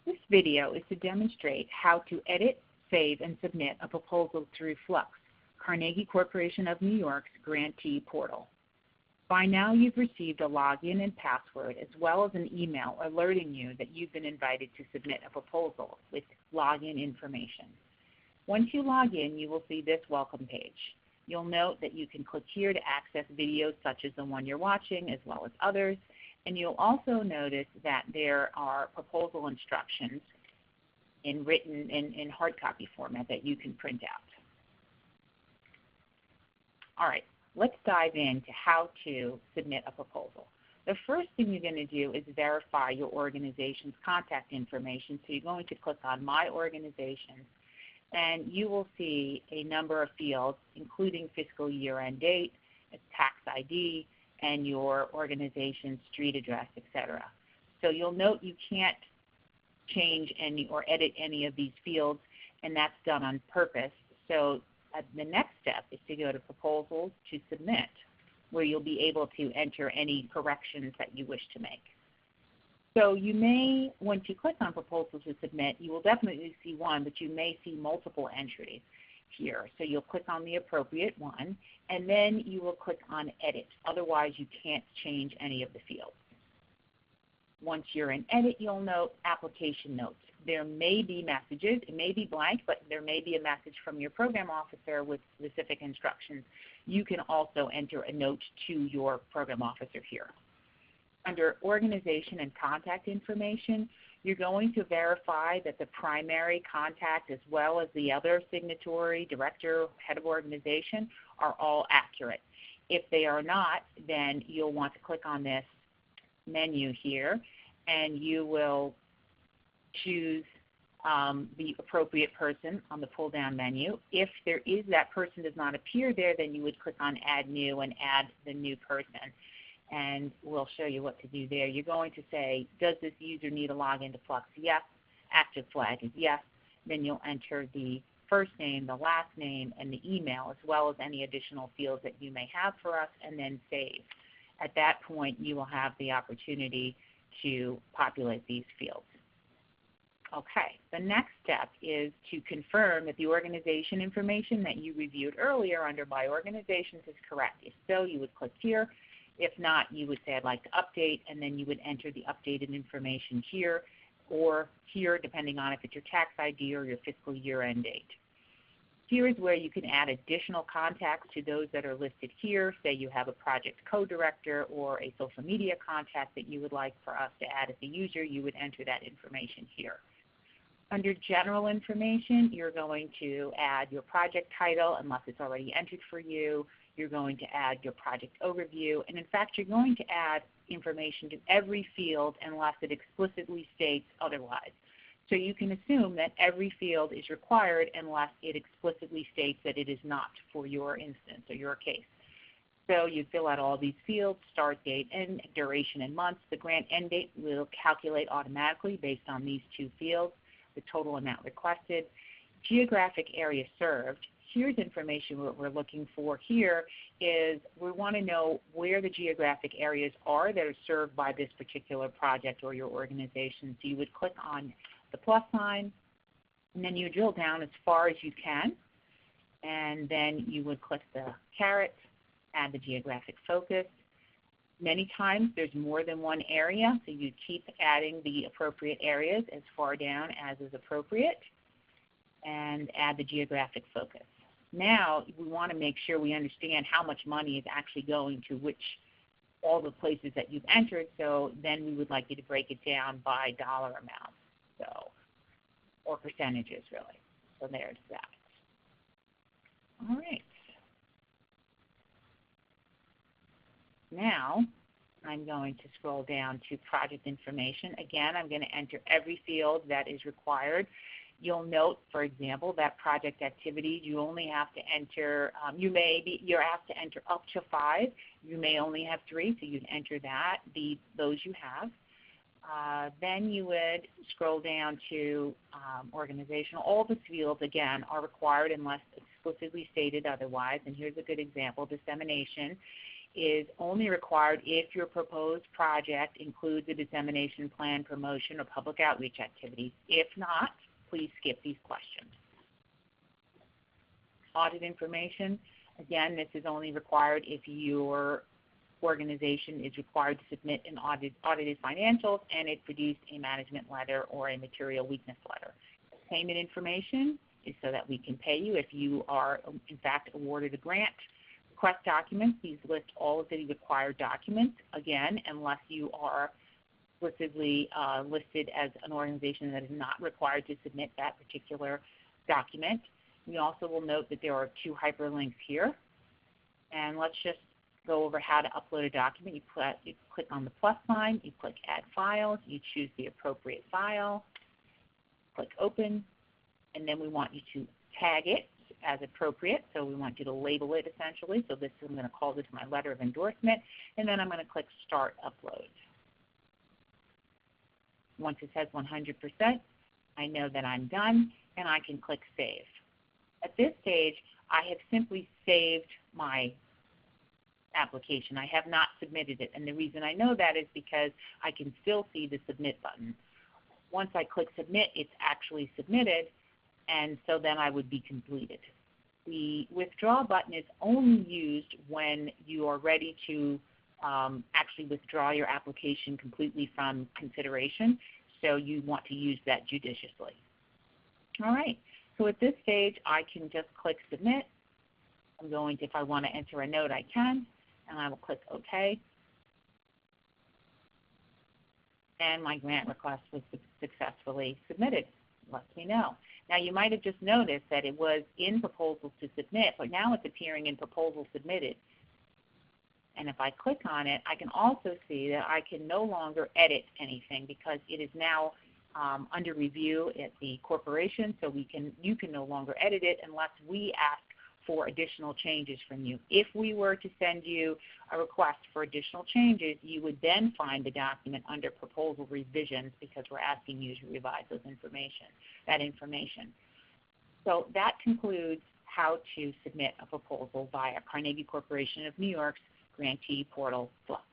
This video is to demonstrate how to edit, save, and submit a proposal through Flux, Carnegie Corporation of New York's grantee portal. By now you've received a login and password as well as an email alerting you that you've been invited to submit a proposal with login information. Once you log in, you will see this welcome page. You'll note that you can click here to access videos such as the one you're watching as well as others, and you'll also notice that there are proposal instructions in hard copy format that you can print out. All right, let's dive into how to submit a proposal. The first thing you're going to do is verify your organization's contact information. So you're going to click on My Organization, and you will see a number of fields, including fiscal year-end date, tax ID, and your organization's street address, etc. So you'll note you can't change any or edit any of these fields, and that's done on purpose. So the next step is to go to Proposals to Submit, where you'll be able to enter any corrections that you wish to make. So you may, once you click on Proposals to Submit, you will definitely see one, but you may see multiple entries here. So you'll click on the appropriate one, and then you will click on Edit. Otherwise, you can't change any of the fields. Once you're in Edit, you'll note Application Notes. There may be messages. It may be blank, but there may be a message from your program officer with specific instructions. You can also enter a note to your program officer here. Under Organization and Contact Information, you're going to verify that the primary contact as well as the other signatory, director, head of organization are all accurate. If they are not, then you'll want to click on this menu here, and you will choose the appropriate person on the pull-down menu. If that person does not appear there, then you would click on Add New and add the new person. And we'll show you what to do there. You're going to say, does this user need a login to Flux? Yes. Active flag is yes. Then you'll enter the first name, the last name, and the email, as well as any additional fields that you may have for us, and then save. At that point, you will have the opportunity to populate these fields. Okay, the next step is to confirm that the organization information that you reviewed earlier under My Organizations is correct. If so, you would click here. If not, you would say, I'd like to update, and then you would enter the updated information here or here, depending on if it's your tax ID or your fiscal year-end date. Here is where you can add additional contacts to those that are listed here. Say you have a project co-director or a social media contact that you would like for us to add as a user, you would enter that information here. Under General Information, you're going to add your project title unless it's already entered for you. You're going to add your project overview, and in fact, you're going to add information to every field unless it explicitly states otherwise. So you can assume that every field is required unless it explicitly states that it is not for your instance or your case. So you fill out all these fields, start date and duration in months. The grant end date will calculate automatically based on these two fields, the total amount requested. Geographic area served. Here's information. What we're looking for here is we want to know where the geographic areas are that are served by this particular project or your organization. So you would click on the plus sign, and then you drill down as far as you can, and then you would click the caret, add the geographic focus. Many times there's more than one area, so you keep adding the appropriate areas as far down as is appropriate, and add the geographic focus. Now we want to make sure we understand how much money is actually going to all the places that you've entered, so then we would like you to break it down by dollar amount, or percentages really. So there's that. All right. Now I'm going to scroll down to project information. Again, I'm going to enter every field that is required. You'll note, for example, that project activities, you only have to enter, you're asked to enter up to 5. You may only have 3, so you'd enter that, those you have. Then you would scroll down to organizational. All the fields, again, are required unless explicitly stated otherwise. And here's a good example, dissemination. is only required if your proposed project includes a dissemination plan, promotion, or public outreach activities. If not, please skip these questions. Audit information, again, this is only required if your organization is required to submit an audited financials and it produced a management letter or a material weakness letter. Payment information is so that we can pay you if you are, in fact, awarded a grant. Request documents, these list all of the required documents, again, unless you are explicitly listed as an organization that is not required to submit that particular document. We also will note that there are 2 hyperlinks here. And let's just go over how to upload a document. You click on the plus sign, you click Add Files, you choose the appropriate file, click Open, and then we want you to tag it as appropriate. So we want you to label it essentially. So this, I'm going to call this my letter of endorsement, and then I'm going to click Start Upload. Once it says 100%, I know that I'm done, and I can click Save. At this stage, I have simply saved my application. I have not submitted it, and the reason I know that is because I can still see the Submit button. Once I click Submit, it's actually submitted, and so then I would be completed. The Withdraw button is only used when you are ready to actually withdraw your application completely from consideration, so you want to use that judiciously. All right, so at this stage, I can just click Submit. I'm going to, if I want to enter a note, I can, and I will click OK. And my grant request was successfully submitted. Lets me know. Now, you might have just noticed that it was in Proposals to Submit, but now it's appearing in Proposal Submitted. And if I click on it, I can also see that I can no longer edit anything because it is now under review at the corporation, so you can no longer edit it unless we ask for additional changes from you. If we were to send you a request for additional changes, you would then find the document under Proposal Revisions because we're asking you to revise that information. So that concludes how to submit a proposal via Carnegie Corporation of New York's Grantee Portal Flex.